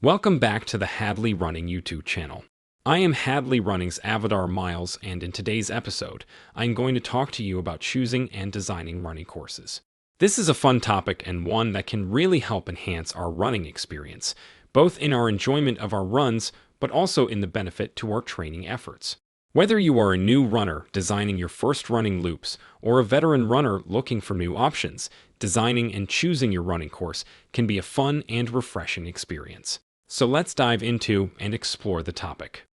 Welcome back to the Hadley Running YouTube channel. I am Hadley Running's avatar Miles, and in today's episode, I'm going to talk to you about choosing and designing running courses. This is a fun topic and one that can really help enhance our running experience, both in our enjoyment of our runs, but also in the benefit to our training efforts. Whether you are a new runner designing your first running loops or a veteran runner looking for new options, designing and choosing your running course can be a fun and refreshing experience. So let's dive into and explore the topic.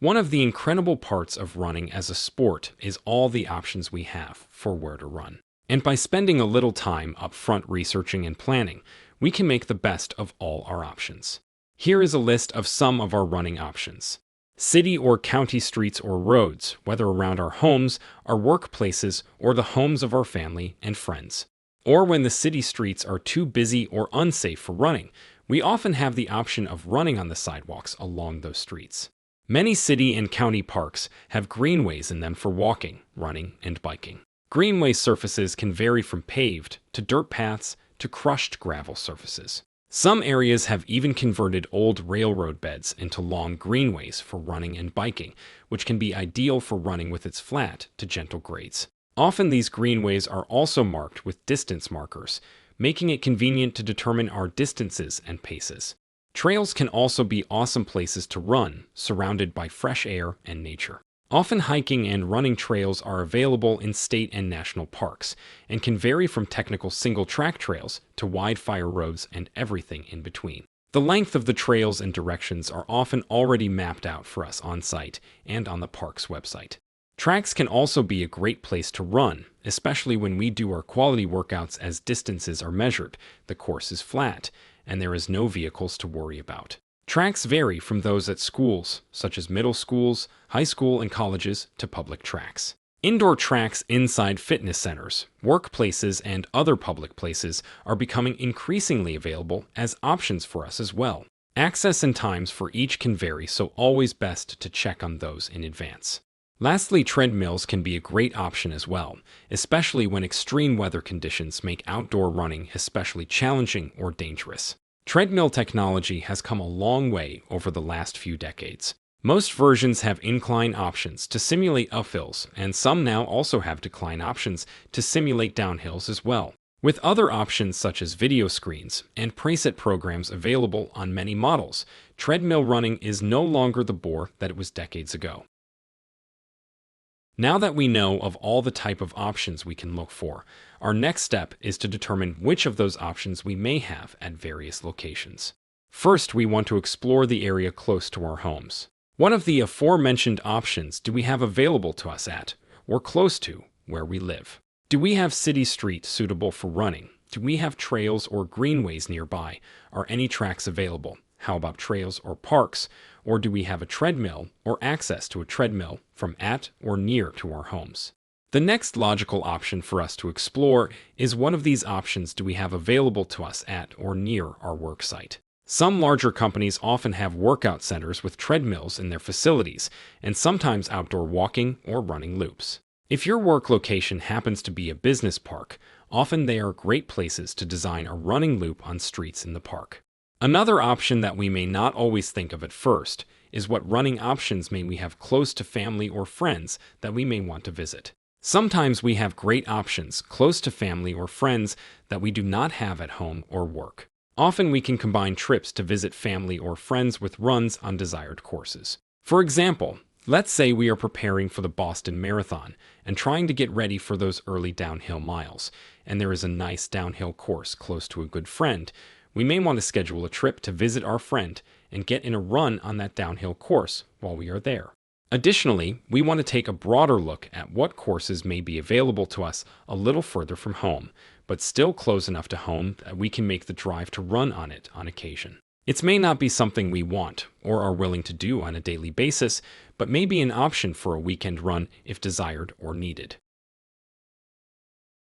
One of the incredible parts of running as a sport is all the options we have for where to run. And by spending a little time up front researching and planning, we can make the best of all our options. Here is a list of some of our running options. City or county streets or roads, whether around our homes, our workplaces, or the homes of our family and friends. Or when the city streets are too busy or unsafe for running, we often have the option of running on the sidewalks along those streets. Many city and county parks have greenways in them for walking, running, and biking. Greenway surfaces can vary from paved to dirt paths to crushed gravel surfaces. Some areas have even converted old railroad beds into long greenways for running and biking, which can be ideal for running with its flat to gentle grades. Often these greenways are also marked with distance markers, making it convenient to determine our distances and paces. Trails can also be awesome places to run, surrounded by fresh air and nature. Often hiking and running trails are available in state and national parks, and can vary from technical single-track trails to wide-fire roads and everything in between. The length of the trails and directions are often already mapped out for us on site and on the park's website. Tracks can also be a great place to run, especially when we do our quality workouts as distances are measured, the course is flat, and there is no vehicles to worry about. Tracks vary from those at schools, such as middle schools, high school, and colleges, to public tracks. Indoor tracks inside fitness centers, workplaces, and other public places are becoming increasingly available as options for us as well. Access and times for each can vary, so always best to check on those in advance. Lastly, treadmills can be a great option as well, especially when extreme weather conditions make outdoor running especially challenging or dangerous. Treadmill technology has come a long way over the last few decades. Most versions have incline options to simulate uphills, and some now also have decline options to simulate downhills as well. With other options such as video screens and preset programs available on many models, treadmill running is no longer the bore that it was decades ago. Now that we know of all the type of options we can look for, our next step is to determine which of those options we may have at various locations. First, we want to explore the area close to our homes. What of the aforementioned options do we have available to us at, or close to, where we live? Do we have city streets suitable for running? Do we have trails or greenways nearby? Are any tracks available? How about trails or parks? Or do we have a treadmill or access to a treadmill from at or near to our homes? The next logical option for us to explore is what of these options do we have available to us at or near our work site? Some larger companies often have workout centers with treadmills in their facilities, and sometimes outdoor walking or running loops. If your work location happens to be a business park, often they are great places to design a running loop on streets in the park. Another option that we may not always think of at first is what running options may we have close to family or friends that we may want to visit. Sometimes we have great options close to family or friends that we do not have at home or work. Often we can combine trips to visit family or friends with runs on desired courses. For example, let's say we are preparing for the Boston Marathon and trying to get ready for those early downhill miles, and there is a nice downhill course close to a good friend. We may want to schedule a trip to visit our friend and get in a run on that downhill course while we are there. Additionally, we want to take a broader look at what courses may be available to us a little further from home, but still close enough to home that we can make the drive to run on it on occasion. It may not be something we want or are willing to do on a daily basis, but may be an option for a weekend run if desired or needed.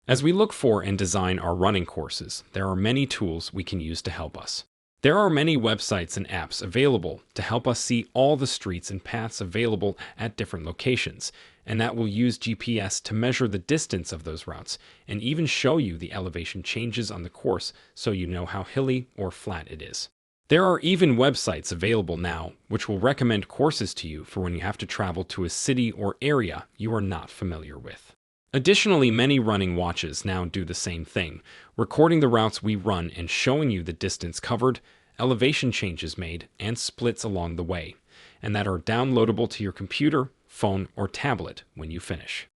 As we look for and design our running courses, there are many tools we can use to help us. There are many websites and apps available to help us see all the streets and paths available at different locations, and that will use GPS to measure the distance of those routes and even show you the elevation changes on the course so you know how hilly or flat it is. There are even websites available now which will recommend courses to you for when you have to travel to a city or area you are not familiar with. Additionally, many running watches now do the same thing, recording the routes we run and showing you the distance covered, elevation changes made, and splits along the way, and that are downloadable to your computer, phone, or tablet when you finish.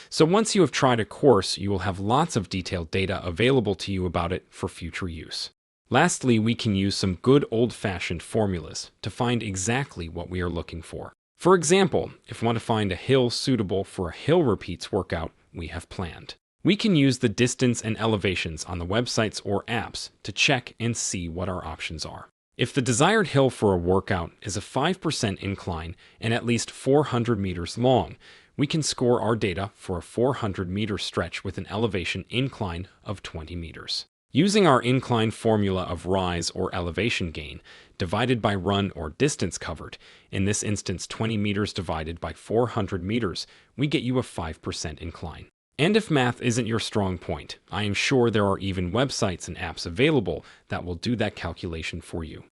So once you have tried a course, you will have lots of detailed data available to you about it for future use. Lastly, we can use some good old-fashioned formulas to find exactly what we are looking for. For example, if we want to find a hill suitable for a hill repeats workout we have planned, we can use the distance and elevations on the websites or apps to check and see what our options are. If the desired hill for a workout is a 5% incline and at least 400 meters long, we can score our data for a 400-meter stretch with an elevation incline of 20 meters. Using our incline formula of rise or elevation gain divided by run or distance covered, in this instance 20 meters divided by 400 meters, we get you a 5% incline. And if math isn't your strong point, I am sure there are even websites and apps available that will do that calculation for you.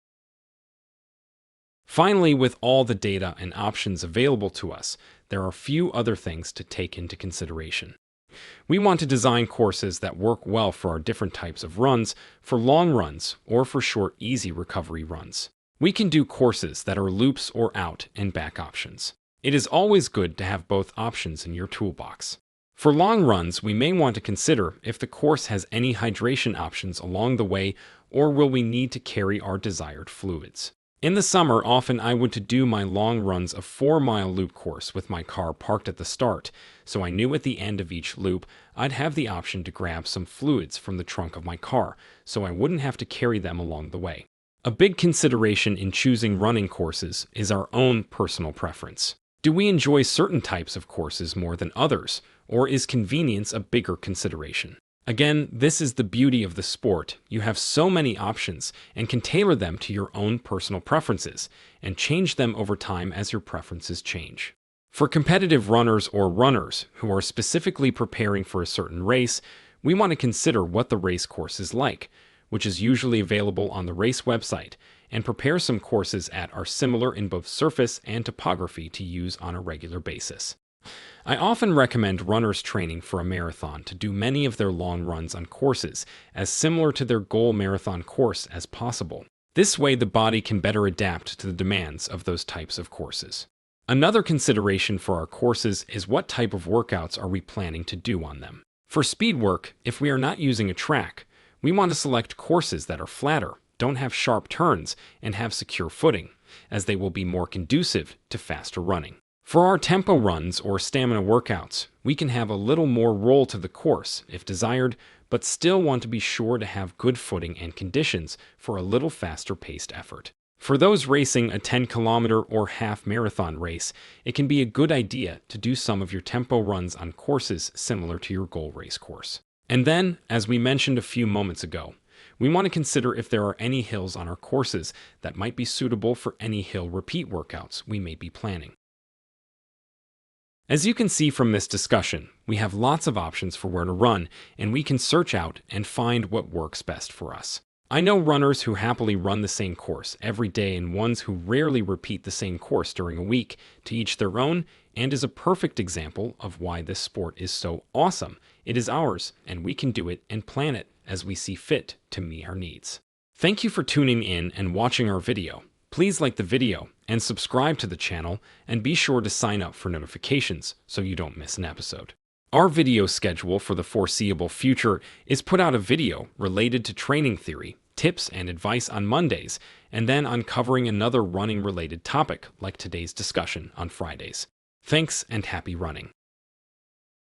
Finally, with all the data and options available to us, there are few other things to take into consideration. We want to design courses that work well for our different types of runs, for long runs, or for short, easy recovery runs. We can do courses that are loops or out and back options. It is always good to have both options in your toolbox. For long runs, we may want to consider if the course has any hydration options along the way, or will we need to carry our desired fluids. In the summer, often I would to do my long runs a 4-mile loop course with my car parked at the start, so I knew at the end of each loop I'd have the option to grab some fluids from the trunk of my car, so I wouldn't have to carry them along the way. A big consideration in choosing running courses is our own personal preference. Do we enjoy certain types of courses more than others, or is convenience a bigger consideration? Again, this is the beauty of the sport. You have so many options and can tailor them to your own personal preferences and change them over time as your preferences change. For competitive runners or runners who are specifically preparing for a certain race, we want to consider what the race course is like, which is usually available on the race website, and prepare some courses that are similar in both surface and topography to use on a regular basis. I often recommend runners training for a marathon to do many of their long runs on courses as similar to their goal marathon course as possible. This way, the body can better adapt to the demands of those types of courses. Another consideration for our courses is what type of workouts are we planning to do on them. For speed work, if we are not using a track, we want to select courses that are flatter, don't have sharp turns, and have secure footing, as they will be more conducive to faster running. For our tempo runs or stamina workouts, we can have a little more roll to the course if desired, but still want to be sure to have good footing and conditions for a little faster paced effort. For those racing a 10-kilometer or half marathon race, it can be a good idea to do some of your tempo runs on courses similar to your goal race course. And then, as we mentioned a few moments ago, we want to consider if there are any hills on our courses that might be suitable for any hill repeat workouts we may be planning. As you can see from this discussion, we have lots of options for where to run, and we can search out and find what works best for us. I know runners who happily run the same course every day and ones who rarely repeat the same course during a week, to each their own, and is a perfect example of why this sport is so awesome. It is ours, and we can do it and plan it as we see fit to meet our needs. Thank you for tuning in and watching our video. Please like the video and subscribe to the channel, and be sure to sign up for notifications so you don't miss an episode. Our video schedule for the foreseeable future is put out a video related to training theory, tips, and advice on Mondays, and then on covering another running-related topic like today's discussion on Fridays. Thanks and happy running.